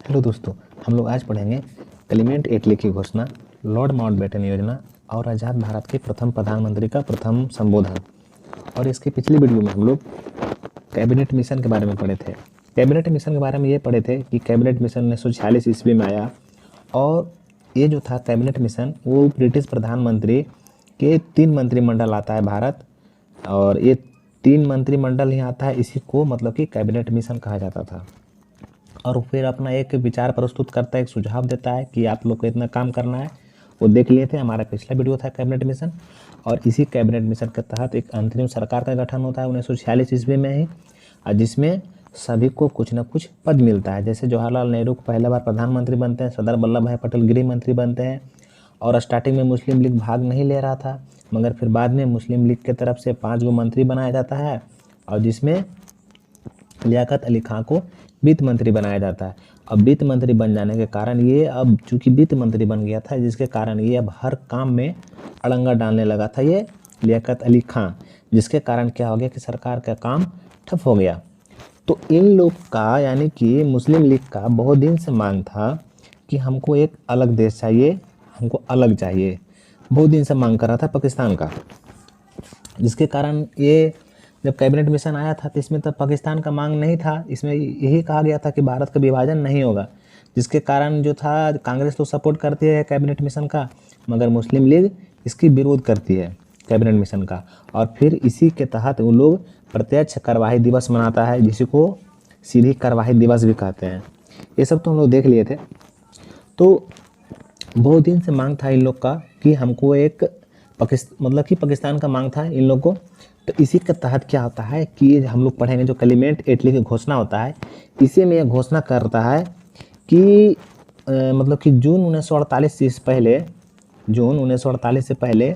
Hello दोस्तों, हम लोग आज पढ़ेंगे क्लेमेंट एटली की घोषणा, लॉर्ड माउंटबेटन योजना और आज़ाद भारत के प्रथम प्रधानमंत्री का प्रथम संबोधन। और इसके पिछली वीडियो में हम लोग कैबिनेट मिशन के बारे में पढ़े थे। कैबिनेट मिशन के बारे में ये पढ़े थे कि कैबिनेट मिशन 1946 ईस्वी में आया और ये जो था कैबिनेट मिशन वो ब्रिटिश प्रधानमंत्री के 3 मंत्रिमंडल आता है भारत, और ये 3 मंत्रिमंडल ही आता है, इसी को मतलब कि कैबिनेट मिशन कहा जाता था। और फिर अपना एक विचार प्रस्तुत करता है, एक सुझाव देता है कि आप लोग को इतना काम करना है। वो देख लिए थे, हमारा पिछला वीडियो था कैबिनेट मिशन। और इसी कैबिनेट मिशन के तहत एक अंतरिम सरकार का गठन होता है 1946 ईस्वी में ही, और जिसमें सभी को कुछ न कुछ पद मिलता है। जैसे जवाहरलाल नेहरू को पहला बार प्रधानमंत्री बनते हैं, सरदार वल्लभ भाई पटेल गृह मंत्री बनते हैं। और स्टार्टिंग में मुस्लिम लीग भाग नहीं ले रहा था, मगर फिर बाद में मुस्लिम लीग की तरफ से 5 गो मंत्री बनाया जाता है, और जिसमें लियाकत अली खां को वित्त मंत्री बनाया जाता है। अब वित्त मंत्री बन जाने के कारण ये, अब चूंकि वित्त मंत्री बन गया था, जिसके कारण ये अब हर काम में अड़ंगा डालने लगा था ये लियाकत अली खां, जिसके कारण क्या हो गया कि सरकार का काम ठप हो गया। तो इन लोग का, यानी कि मुस्लिम लीग का बहुत दिन से मांग था कि हमको एक अलग देश चाहिए, हमको अलग चाहिए। बहुत दिन से मांग कर रहा था पाकिस्तान का, जिसके कारण ये जब कैबिनेट मिशन आया था तो इसमें तब पाकिस्तान का मांग नहीं था। इसमें यही कहा गया था कि भारत का विभाजन नहीं होगा, जिसके कारण जो था कांग्रेस तो सपोर्ट करती है कैबिनेट मिशन का, मगर मुस्लिम लीग इसकी विरोध करती है कैबिनेट मिशन का। और फिर इसी के तहत वो लोग प्रत्यक्ष कार्यवाही दिवस मनाता है, जिसको सीधी कार्यवाही दिवस भी कहते हैं। ये सब तो हम लोग देख लिए थे। तो बहुत दिन से मांग था इन लोग का कि हमको एक पाकिस्तान का मांग था इन लोग को। तो इसी के तहत क्या होता है कि ये हम लोग पढ़ेंगे, जो क्लेमेंट एटली की घोषणा होता है, इसी में यह घोषणा करता है कि मतलब कि जून 1948 से पहले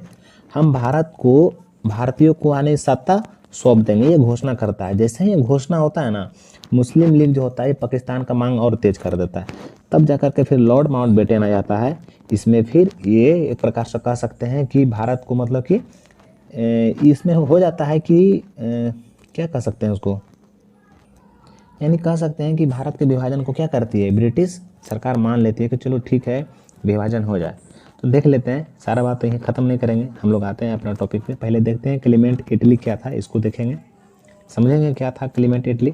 हम भारत को, भारतीयों को आने सत्ता सौंप देंगे, ये घोषणा करता है। जैसे ही ये घोषणा होता है ना, मुस्लिम लीग जो होता है पाकिस्तान का मांग और तेज कर देता है। तब जाकर के फिर लॉर्ड माउंटबेटन आ जाता है इसमें। फिर ये एक प्रकार से कह सकते हैं कि भारत को, मतलब कि इसमें हो जाता है कि क्या कह सकते हैं उसको, यानी कह सकते हैं कि भारत के विभाजन को क्या करती है, ब्रिटिश सरकार मान लेती है कि चलो ठीक है विभाजन हो जाए। तो देख लेते हैं, सारा बात तो यहीं ख़त्म नहीं करेंगे, हम लोग आते हैं अपना टॉपिक पे। पहले देखते हैं क्लेमेंट एटली क्या था, इसको देखेंगे, समझेंगे क्या था क्लेमेंट एटली,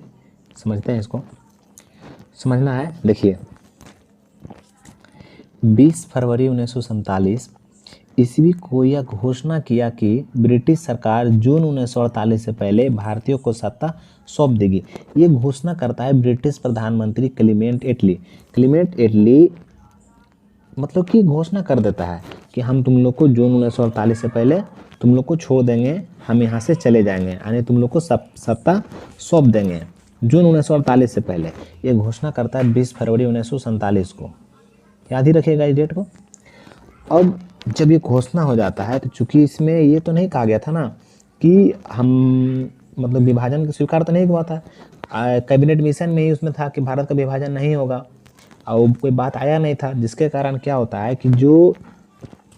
समझते हैं। इसको समझना है, देखिए 20 फरवरी 1947 ईस्वी को यह घोषणा किया कि ब्रिटिश सरकार जून 1948 से पहले भारतीयों को सत्ता सौंप देगी। ये घोषणा करता है ब्रिटिश प्रधानमंत्री क्लेमेंट एटली। क्लेमेंट एटली मतलब कि घोषणा कर देता है कि हम तुम लोग को जून 1948 से पहले तुम लोग को छोड़ देंगे, हम यहाँ से चले जाएंगे, यानी तुम लोग को सत्ता सौंप देंगे जून 1948 से पहले। ये घोषणा करता है 20 फरवरी 1947 को, याद ही रखिएगा इस डेट को। अब जब ये घोषणा हो जाता है तो चूंकि इसमें ये तो नहीं कहा गया था ना कि हम, मतलब विभाजन का स्वीकार तो नहीं हुआ था, कैबिनेट मिशन में ही उसमें था कि भारत का विभाजन नहीं होगा, और कोई बात आया नहीं था, जिसके कारण क्या होता है कि जो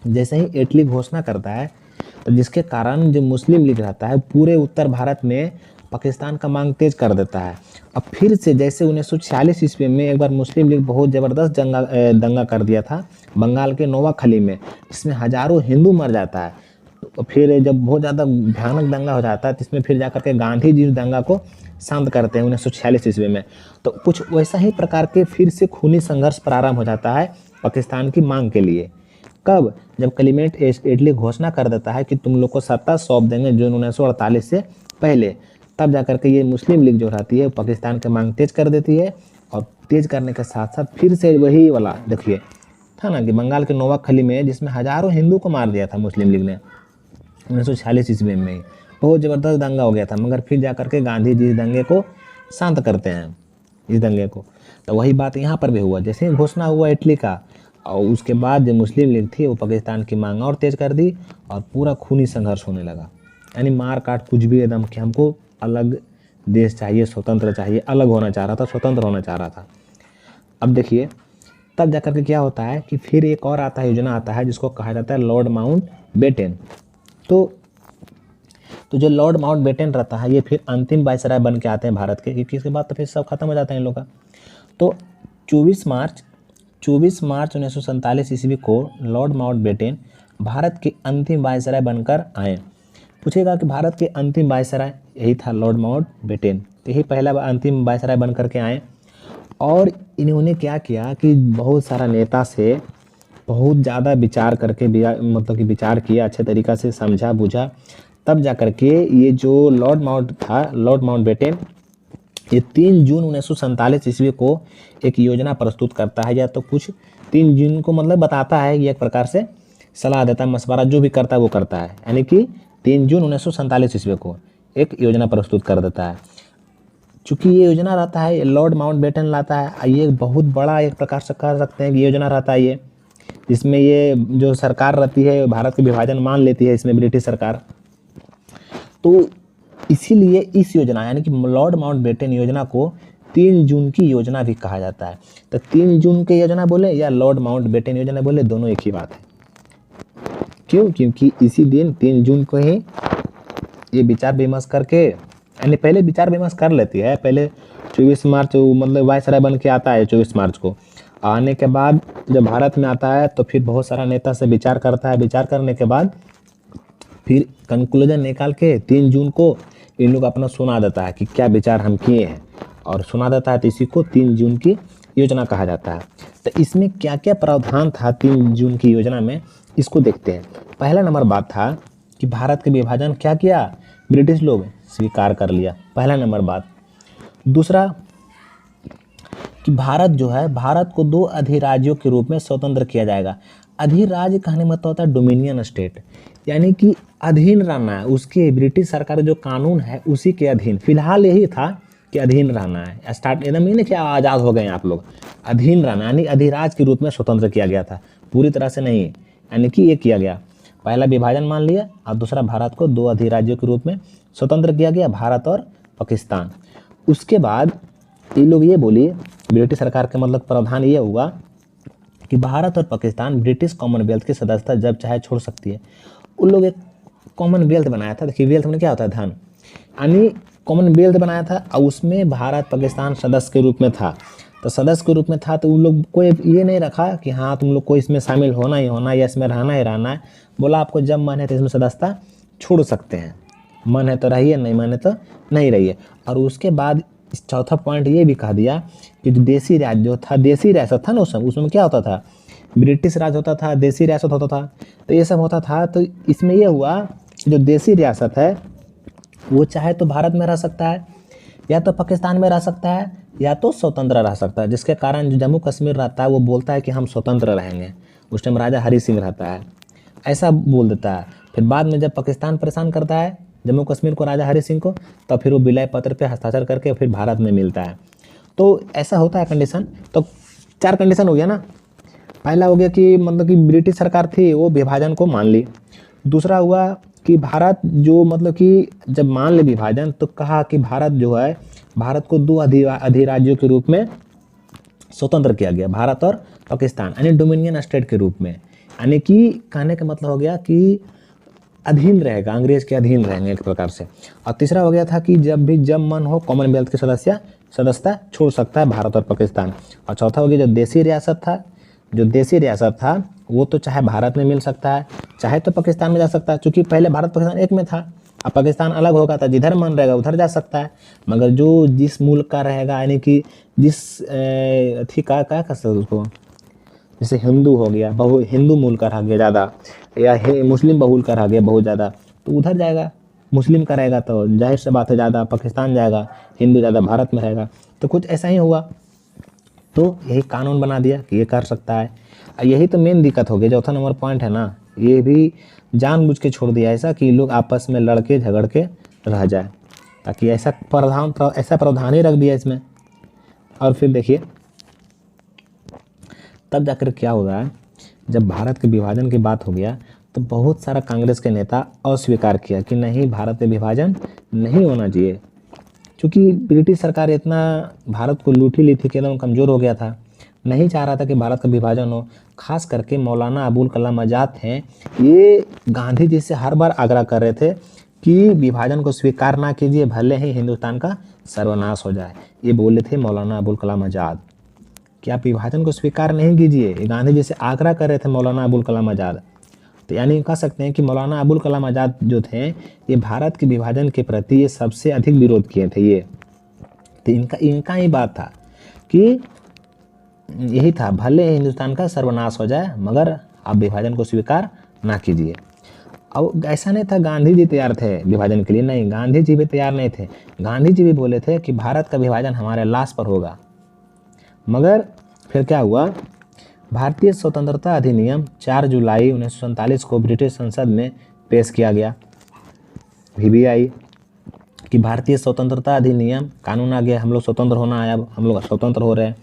जैसे ही एटली घोषणा करता है, तो जिसके कारण जो मुस्लिम लीग रहता है पूरे उत्तर भारत में पाकिस्तान का मांग तेज कर देता है। अब फिर से जैसे 1946 ईस्वी में एक बार मुस्लिम लीग बहुत ज़बरदस्त दंगा कर दिया था बंगाल के नोवाखली में, जिसमें हजारों हिंदू मर जाता है। तो फिर जब बहुत ज़्यादा भयानक दंगा हो जाता है तो इसमें फिर जाकर के गांधी जी उस दंगा को शांत करते हैं 1946 ईस्वी में। तो कुछ वैसा ही प्रकार के फिर से खूनी संघर्ष प्रारंभ हो जाता है पाकिस्तान की मांग के लिए। कब? जब क्लेमेंट एटली घोषणा कर देता है कि तुम लोग को सत्ता सौंप देंगे जून 1948 से पहले। तब जाकर के ये मुस्लिम लीग जो रहती है पाकिस्तान की मांग तेज कर देती है, और तेज करने के साथ साथ फिर से वही वाला देखिए था ना कि बंगाल के नोवाखली में, जिसमें हजारों हिंदू को मार दिया था मुस्लिम लीग ने 1946 ईस्वी में ही, बहुत ज़बरदस्त दंगा हो गया था। मगर फिर जाकर के गांधी जी इस दंगे को शांत करते हैं, इस दंगे को। तो वही बात यहाँ पर भी हुआ, जैसे ही घोषणा हुआ इटली का, और उसके बाद जो मुस्लिम लीग थी वो पाकिस्तान की मांग और तेज कर दी, और पूरा खूनी संघर्ष होने लगा, यानी मार काट कुछ भी एकदम कि हमको अलग देश चाहिए, स्वतंत्र चाहिए, अलग होना चाह रहा था, स्वतंत्र होना चाह रहा था। अब देखिए तब जाकर के क्या होता है कि फिर एक और आता है, योजना आता है जिसको कहा जाता है लॉर्ड माउंटबेटन। तो जो लॉर्ड माउंटबेटन रहता है ये फिर अंतिम वायसराय बन के आते हैं भारत के, क्योंकि इसके बाद तो फिर सब खत्म हो जाता है इन लोग का। तो 24 मार्च 1947 ईस्वी को लॉर्ड माउंटबेटन भारत के अंतिम वायसराय बनकर आए। पूछेगा कि भारत के अंतिम वायसराय यही था लॉर्ड माउंटबेटन, तो यही पहला अंतिम वायसराय बन करके आए। और इन्होंने क्या किया कि बहुत सारा नेता से बहुत ज़्यादा विचार करके मतलब कि विचार किया, अच्छे तरीक़ा से समझा बुझा, तब जा कर के ये जो लॉर्ड माउंटबेटन ये 3 जून 1947 ईस्वी को एक योजना प्रस्तुत करता है, या तो कुछ 3 जून को मतलब बताता है, ये एक प्रकार से सलाह देता है, मशवरा जो भी करता है वो करता है, यानी कि 3 जून 1947 ईस्वी को एक योजना प्रस्तुत कर देता है। चूँकि ये योजना रहता है लॉर्ड माउंटबेटन लाता है, ये बहुत बड़ा एक प्रकार से कह सकते हैं कि योजना रहता है ये, जिसमें ये जो सरकार रहती है भारत के विभाजन मान लेती है इसमें ब्रिटिश सरकार। तो इसीलिए इस योजना यानी कि लॉर्ड माउंटबेटन योजना को 3 जून की योजना भी कहा जाता है। तो 3 जून की योजना बोले या लॉर्ड माउंटबेटन योजना बोले, दोनों एक ही बात है। क्यों? क्योंकि इसी दिन 3 जून को ही ये विचार विमर्श करके, यानी पहले विचार विमर्श कर लेती है, पहले 24 मार्च मतलब वायसराय बन के आता है 24 मार्च को। आने के बाद जब भारत में आता है तो फिर बहुत सारा नेता से विचार करता है, विचार करने के बाद फिर कंक्लूजन निकाल के 3 जून को इन लोग अपना सुना देता है कि क्या विचार हम किए हैं, और सुना देता है, तो इसी को 3 जून की योजना कहा जाता है। तो इसमें क्या क्या प्रावधान था 3 जून की योजना में, इसको देखते हैं। पहला नंबर बात था कि भारत के विभाजन क्या किया, ब्रिटिश लोग स्वीकार कर लिया, पहला नंबर बात। दूसरा कि भारत जो है, भारत को 2 अधिराज्यों के रूप में स्वतंत्र किया जाएगा। अधिराज्य कहने में तो होता है डोमिनियन स्टेट, यानी कि अधीन रहना है उसके, ब्रिटिश सरकार जो कानून है उसी के अधीन। फिलहाल यही था कि अधीन रहना है, स्टार्ट एकदम ये नहीं कि आज़ाद हो गए आप लोग, अधीन रहना यानी अधिराज्य के रूप में स्वतंत्र किया गया था, पूरी तरह से नहीं, यानी कि ये किया गया। पहला विभाजन मान लिया और दूसरा भारत को 2 अधिराज्यों के रूप में स्वतंत्र किया गया, भारत और पाकिस्तान। उसके बाद ये लोग ये बोलिए, ब्रिटिश सरकार के मतलब प्रावधान ये हुआ कि भारत और पाकिस्तान ब्रिटिश कॉमनवेल्थ की सदस्यता जब चाहे छोड़ सकती है। उन लोग एक कॉमनवेल्थ बनाया था, देखिए वेल्थ में क्या होता है धन, यानी कॉमनवेल्थ बनाया था और उसमें भारत पाकिस्तान सदस्य के रूप में था। तो सदस्य के रूप में था तो उन लोग कोई ये नहीं रखा कि हाँ तुम लोग को इसमें शामिल होना ही होना है या इसमें रहना ही रहना है, बोला आपको जब मन है तो इसमें सदस्यता छोड़ सकते हैं, मन है तो रहिए, नहीं मन है तो नहीं रहिए। और उसके बाद चौथा पॉइंट ये भी कह दिया कि जो देसी राज्य जो था, देसी रियासत था ना उसमें क्या होता था, ब्रिटिश राज होता था, देसी रियासत होता था, तो ये सब होता था। तो इसमें यह हुआ कि जो देसी रियासत है वो चाहे तो भारत में रह सकता है, या तो पाकिस्तान में रह सकता है, या तो स्वतंत्र रह सकता है, जिसके कारण जो जम्मू कश्मीर रहता है वो बोलता है कि हम स्वतंत्र रहेंगे। उस टाइम राजा हरी सिंह रहता है, ऐसा बोल देता है। फिर बाद में जब पाकिस्तान परेशान करता है जम्मू कश्मीर को, राजा हरी सिंह को, तो फिर वो विलय पत्र पे हस्ताक्षर करके फिर भारत में मिलता है। तो ऐसा होता है कंडीशन। तो 4 कंडीशन हो गया ना। पहला हो गया कि मतलब कि ब्रिटिश सरकार थी वो विभाजन को मान ली। दूसरा हुआ कि भारत जो मतलब कि जब मान ले विभाजन तो कहा कि भारत जो है, भारत को 2 अधिराज्यों के रूप में स्वतंत्र किया गया, भारत और पाकिस्तान, यानी डोमिनियन स्टेट के रूप में, यानी कि कहने का मतलब हो गया कि अधीन रहेगा, अंग्रेज के अधीन रहेंगे एक प्रकार से। और तीसरा हो गया था कि जब मन हो कॉमनवेल्थ के सदस्यता छोड़ सकता है भारत और पाकिस्तान। और चौथा हो गया जो देसी रियासत था वो तो चाहे भारत में मिल सकता है चाहे तो पाकिस्तान में जा सकता है, क्योंकि पहले भारत पाकिस्तान एक में था, अब पाकिस्तान अलग होगा तो जिधर मन रहेगा उधर जा सकता है। मगर जो जिस मुल्क का रहेगा, यानी कि जिस थी क्या कह सकते उसको, जैसे हिंदू हो गया, हिंदू मुल्क का रह गया ज़्यादा, या मुस्लिम बहुल का रह गया बहुत ज़्यादा, तो उधर जाएगा। मुस्लिम का रहेगा तो जाहिर सी बात है ज़्यादा पाकिस्तान जाएगा, हिंदू ज़्यादा भारत में रहेगा। तो कुछ ऐसा ही हुआ, तो यही कानून बना दिया कि ये कर सकता है। यही तो मेन दिक्कत हो गई, चौथा नंबर पॉइंट है ना, ये भी जानबूझ के छोड़ दिया ऐसा कि लोग आपस में लड़के झगड़ के रह जाए, ताकि ऐसा प्रावधान ही रख दिया इसमें। और फिर देखिए तब जाकर क्या हो रहा है, जब भारत के विभाजन की बात हो गया तो बहुत सारा कांग्रेस के नेता अस्वीकार किया कि नहीं, भारत में विभाजन नहीं होना चाहिए, क्योंकि ब्रिटिश सरकार इतना भारत को लूट ही ली थी कि एकदम कमज़ोर हो गया था, नहीं चाह रहा था कि भारत का विभाजन हो। खास करके मौलाना अबुल कलाम आज़ाद हैं, ये गांधी जी से हर बार आग्रह कर रहे थे कि विभाजन को स्वीकार ना कीजिए, भले ही हिंदुस्तान का सर्वनाश हो जाए। ये बोले थे मौलाना अबुल कलाम आज़ाद कि आप विभाजन को स्वीकार नहीं कीजिए। ये गांधी जी से आग्रह कर रहे थे मौलाना अबुल कलाम आज़ाद। तो यानी कह सकते हैं कि मौलाना अबुल कलाम आज़ाद जो थे ये भारत के विभाजन के प्रति ये सबसे अधिक विरोध किए थे ये। तो इनका ही बात था कि यही था, भले हिंदुस्तान का सर्वनाश हो जाए मगर आप विभाजन को स्वीकार ना कीजिए। अब ऐसा नहीं था गांधी जी तैयार थे विभाजन के लिए, नहीं, गांधी जी भी तैयार नहीं थे। गांधी जी भी बोले थे कि भारत का विभाजन हमारे लाश पर होगा। मगर फिर क्या हुआ, भारतीय स्वतंत्रता अधिनियम 4 जुलाई 1947 को ब्रिटिश संसद में पेश किया गया, VBI, कि भारतीय स्वतंत्रता अधिनियम कानून आ गया, हम लोग स्वतंत्र होना है, अब हम लोग स्वतंत्र हो रहे हैं।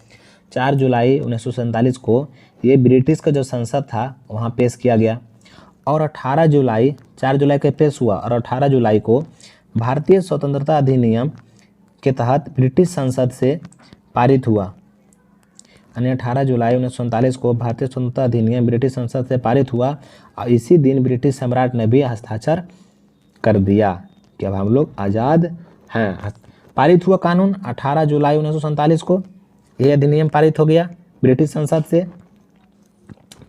4 जुलाई 1947 को ये ब्रिटिश का जो संसद था वहाँ पेश किया गया और 18 जुलाई 4 जुलाई को पेश हुआ और 18 जुलाई को भारतीय स्वतंत्रता अधिनियम के तहत ब्रिटिश संसद से पारित हुआ। यानी 18 जुलाई 1947 को भारतीय स्वतंत्रता अधिनियम ब्रिटिश संसद से पारित हुआ और इसी दिन ब्रिटिश सम्राट ने भी हस्ताक्षर कर दिया कि अब हम लोग आज़ाद हैं। पारित हुआ कानून 18 जुलाई 1947 को, ये अधिनियम पारित हो गया ब्रिटिश संसद से।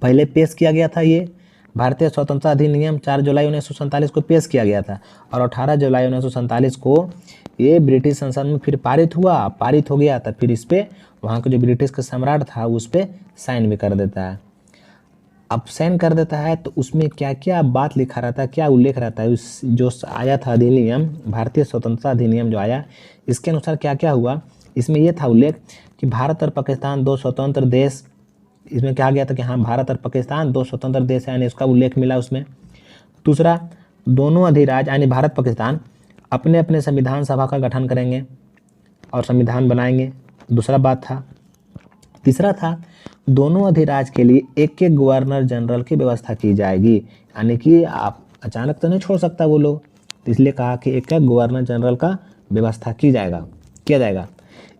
पहले पेश किया गया था ये भारतीय स्वतंत्रता अधिनियम 4 जुलाई 1947 को पेश किया गया था और 18 जुलाई 1947 को ये ब्रिटिश संसद में फिर पारित हुआ, पारित हो गया था। फिर इस पर वहाँ का जो ब्रिटिश का सम्राट था उस पर साइन भी कर देता है। अब साइन कर देता है तो उसमें क्या क्या बात लिखा रहता है, क्या उल्लेख रहता है, उस जो आया था अधिनियम, भारतीय स्वतंत्रता अधिनियम जो आया, इसके अनुसार क्या क्या हुआ। इसमें यह था उल्लेख कि भारत और पाकिस्तान दो स्वतंत्र देश, इसमें कहा गया था कि हाँ भारत और पाकिस्तान दो स्वतंत्र देश हैं, यानी इसका उल्लेख मिला उसमें। दूसरा, दोनों अधिराज्य यानी भारत पाकिस्तान अपने अपने संविधान सभा का गठन करेंगे और संविधान बनाएंगे, दूसरा बात था। तीसरा था, दोनों अधिराज्य के लिए एक एक गवर्नर जनरल की व्यवस्था की जाएगी, यानी कि आप अचानक तो नहीं छोड़ सकता वो लोग, तो इसलिए कहा कि एक एक गवर्नर जनरल का व्यवस्था किया जाएगा।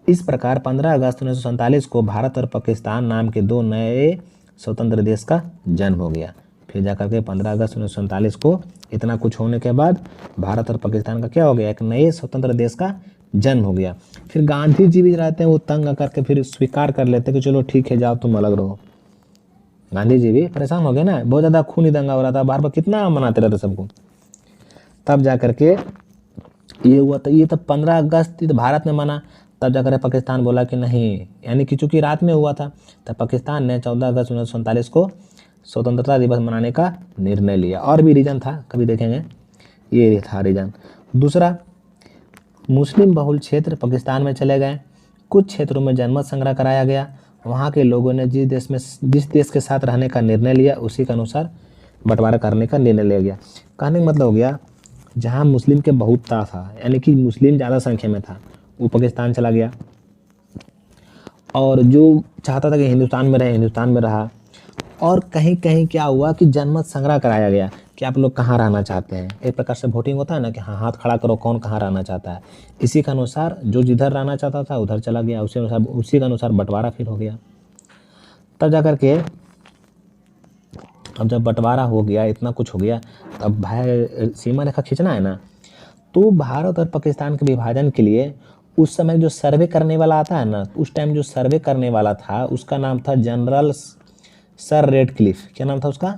इस प्रकार 15 अगस्त 1947 को भारत और पाकिस्तान नाम के दो नए स्वतंत्र देश का जन्म हो गया। फिर जाकर के 15 अगस्त 1947 को इतना कुछ होने के बाद भारत और पाकिस्तान का क्या हो गया, एक नए स्वतंत्र देश का जन्म हो गया। फिर गांधी जी भी रहते हैं वो तंग करके फिर स्वीकार कर लेते कि चलो ठीक है जाओ तुम अलग रहो। गांधी जी भी परेशान हो गए ना, बहुत ज़्यादा खूनी दंगा हो रहा था, बार बार कितना मनाते रहते सबको। तब जा करके ये हुआ, तो ये तो 15 अगस्त तो भारत में मना, तब जाकर पाकिस्तान बोला कि नहीं, यानी कि चूंकि रात में हुआ था तब पाकिस्तान ने 14 अगस्त 1947 को स्वतंत्रता दिवस मनाने का निर्णय लिया। और भी रीज़न था, कभी देखेंगे, ये था रीज़न। दूसरा, मुस्लिम बहुल क्षेत्र पाकिस्तान में चले गए, कुछ क्षेत्रों में जनमत संग्रह कराया गया, वहाँ के लोगों ने जिस देश के साथ रहने का निर्णय लिया उसी के अनुसार बंटवारा करने का निर्णय लिया गया। कहने का मतलब हो गया, जहाँ मुस्लिम के बहुतता था, यानी कि मुस्लिम ज़्यादा संख्या में था, वो पाकिस्तान चला गया, और जो चाहता था कि हिंदुस्तान में रहे हिंदुस्तान में रहा। और कहीं कहीं क्या हुआ कि जनमत संग्रह कराया गया कि आप लोग कहाँ रहना चाहते हैं, एक प्रकार से वोटिंग होता है ना कि हाँ हाथ खड़ा करो कौन कहाँ रहना चाहता है। इसी के अनुसार जो जिधर रहना चाहता था उधर चला गया, उसी के अनुसार बंटवारा फिर हो गया। तब जा कर के अब जब बंटवारा हो गया, इतना कुछ हो गया, तब भाई सीमा रेखा खींचना है ना, तो भारत और पाकिस्तान के विभाजन के लिए उस समय जो सर्वे करने वाला आता है ना, उस टाइम जो सर्वे करने वाला था उसका नाम था जनरल सर रेडक्लिफ। क्या नाम था उसका?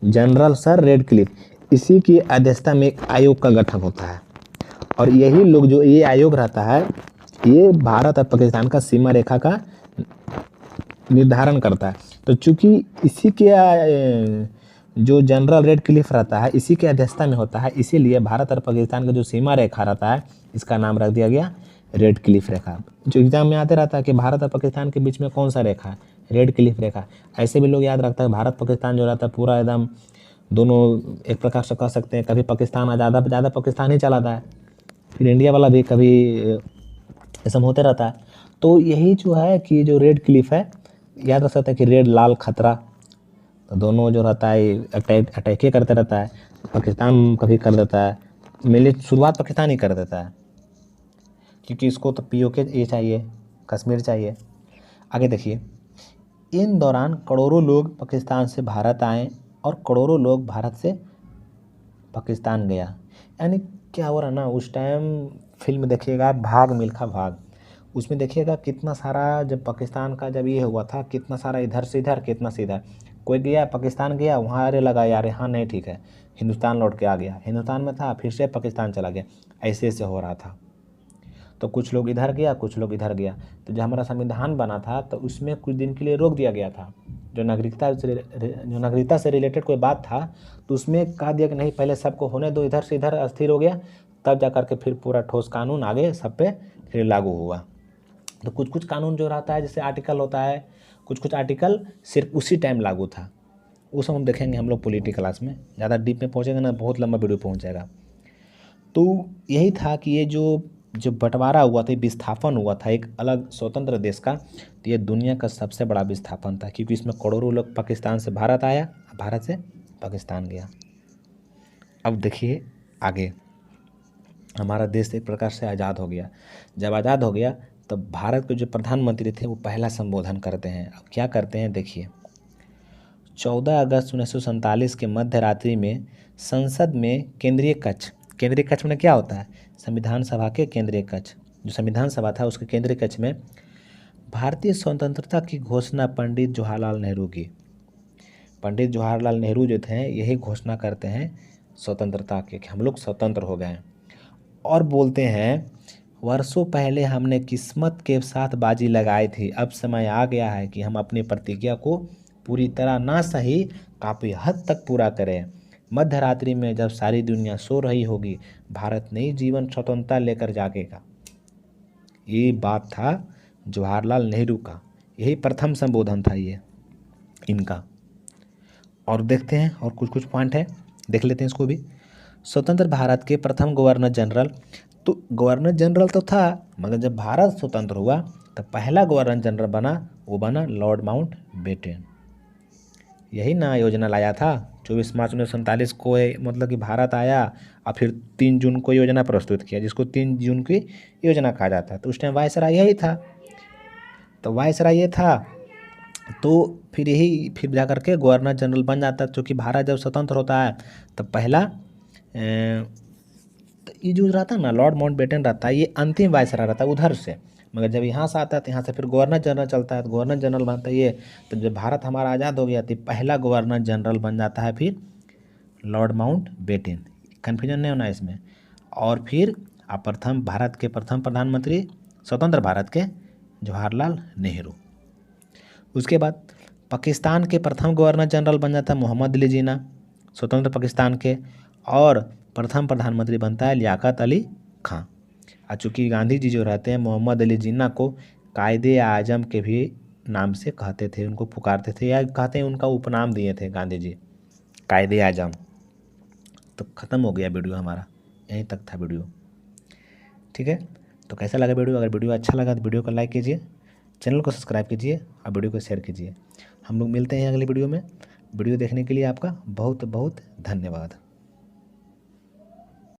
General sir Radcliffe. इसी की अध्यक्षता में एक आयोग का गठन होता है और यही लोग, जो ये आयोग रहता है, ये भारत और पाकिस्तान का सीमा रेखा का निर्धारण करता है। तो चूंकि इसी के जो जनरल रेडक्लिफ रहता है इसी के अध्यक्षता में होता है, इसीलिए भारत और पाकिस्तान का जो सीमा रेखा रहता है इसका नाम रख दिया गया रेडक्लिफ रेखा। जो एग्जाम में आते रहता है कि भारत और पाकिस्तान के बीच में कौन सा रेखा है, रेडक्लिफ रेखा। ऐसे भी लोग याद रखता है भारत पाकिस्तान जो रहता है पूरा एकदम दोनों एक प्रकार से कह सकते हैं, कभी पाकिस्तान ज़्यादा पाकिस्तान ही चलाता है, फिर इंडिया वाला भी कभी ऐसा होते रहता है। तो यही जो है कि जो रेडक्लिफ है, याद रख सकते हैं कि रेड लाल खतरा, तो दोनों जो रहता है अटैक ही करते रहता है। पाकिस्तान कभी कर देता है, मेनली शुरुआत पाकिस्तान ही कर देता है क्योंकि इसको तो POK ये चाहिए, कश्मीर चाहिए। आगे देखिए, इन दौरान करोड़ों लोग पाकिस्तान से भारत आए और करोड़ों लोग भारत से पाकिस्तान गया। यानी क्या हो रहा ना, उस टाइम फिल्म देखिएगा भाग मिल्खा भाग, उसमें देखिएगा कितना सारा, जब पाकिस्तान का जब ये हुआ था, कितना सारा इधर से इधर, कितना से इधर, कोई गया पाकिस्तान गया, वहाँ अरे लगा यार हाँ नहीं ठीक है, हिंदुस्तान लौट के आ गया, हिंदुस्तान में था फिर से पाकिस्तान चला गया, ऐसे ऐसे हो रहा था। तो कुछ लोग इधर गया, कुछ लोग इधर गया। तो जब हमारा संविधान बना था तो उसमें कुछ दिन के लिए रोक दिया गया था, जो नागरिकता से रिलेटेड कोई बात था, तो उसमें कहा दिया कि नहीं पहले सबको होने दो, इधर से इधर अस्थिर हो गया, तब जा कर के फिर पूरा ठोस कानून आगे सब पे फिर लागू हुआ। तो कुछ कुछ कानून जो रहता है, जैसे आर्टिकल होता है, कुछ कुछ आर्टिकल सिर्फ उसी टाइम लागू था, वो सब हम देखेंगे हम लोग पॉलिटी क्लास में। ज़्यादा डीप में पहुँचेंगे ना, बहुत लंबा वीडियो पहुँच जाएगा। तो यही था कि ये जो बंटवारा हुआ था, विस्थापन हुआ था एक अलग स्वतंत्र देश का, तो ये दुनिया का सबसे बड़ा विस्थापन था, क्योंकि इसमें करोड़ों लोग पाकिस्तान से भारत आया, भारत से पाकिस्तान गया। अब देखिए आगे, हमारा देश एक प्रकार से आज़ाद हो गया। जब आज़ाद हो गया तब भारत के जो प्रधानमंत्री थे वो पहला संबोधन करते हैं। अब क्या करते हैं देखिए, 14 अगस्त 1947 के मध्य रात्रि में संसद में केंद्रीय कक्ष में क्या होता है, संविधान सभा के केंद्रीय कक्ष, जो संविधान सभा था उसके केंद्रीय कक्ष में भारतीय स्वतंत्रता की घोषणा पंडित जवाहरलाल नेहरू की। पंडित जवाहरलाल नेहरू जो थे यही घोषणा करते हैं स्वतंत्रता के, कि हम लोग स्वतंत्र हो गए हैं। और बोलते हैं वर्षों पहले हमने किस्मत के साथ बाजी लगाई थी, अब समय आ गया है कि हम अपनी प्रतिज्ञा को पूरी तरह ना सही काफ़ी हद तक पूरा करें। मध्य रात्रि में जब सारी दुनिया सो रही होगी, भारत नई जीवन स्वतंत्रता लेकर जागेगा। ये बात था जवाहरलाल नेहरू का, यही प्रथम संबोधन था ये इनका। और देखते हैं और कुछ कुछ पॉइंट है, देख लेते हैं इसको भी। स्वतंत्र भारत के प्रथम गवर्नर जनरल, तो गवर्नर जनरल तो था, मगर जब भारत स्वतंत्र हुआ तो पहला गवर्नर जनरल बना, वो बना लॉर्ड माउंट बेटन। यही ना योजना लाया था 24 मार्च 1947 को, मतलब कि भारत आया और फिर 3 जून को योजना प्रस्तुत किया, जिसको 3 जून की योजना कहा जाता है। तो उस टाइम वायसराय यही था, तो वायसराय ये था, तो फिर जा कर के गवर्नर जनरल बन जाता। क्योंकि भारत जब स्वतंत्र होता है तब पहला तो ये जो रहता है ना लॉर्ड माउंट बेटन रहता है, ये अंतिम वायसराय रहता है उधर से, मगर जब यहाँ से आता है तो यहाँ से फिर गवर्नर जनरल चलता है, तो गवर्नर जनरल बनता है ये। तो जब भारत हमारा आज़ाद हो गया तो पहला गवर्नर जनरल बन जाता है फिर लॉर्ड माउंट बेटन, कन्फ्यूजन नहीं होना इसमें। और फिर प्रथम भारत के प्रथम प्रधानमंत्री स्वतंत्र भारत के जवाहरलाल नेहरू। उसके बाद पाकिस्तान के प्रथम गवर्नर जनरल बन जाता है मोहम्मद अली जिन्ना, स्वतंत्र पाकिस्तान के। और प्रथम प्रधानमंत्री बनता है लियाकत अली खां। और चूँकि गांधी जी जो रहते हैं मोहम्मद अली जिन्ना को कायदे आजम के भी नाम से कहते थे, उनको पुकारते थे, या कहते हैं उनका उपनाम दिए थे गांधी जी, कायदे आजम। तो ख़त्म हो गया वीडियो हमारा, यहीं तक था वीडियो। ठीक है, तो कैसा लगा वीडियो? अगर वीडियो अच्छा लगा तो वीडियो को लाइक कीजिए, चैनल को सब्सक्राइब कीजिए और वीडियो को शेयर कीजिए। हम लोग मिलते हैं अगली वीडियो में। वीडियो देखने के लिए आपका बहुत बहुत धन्यवाद।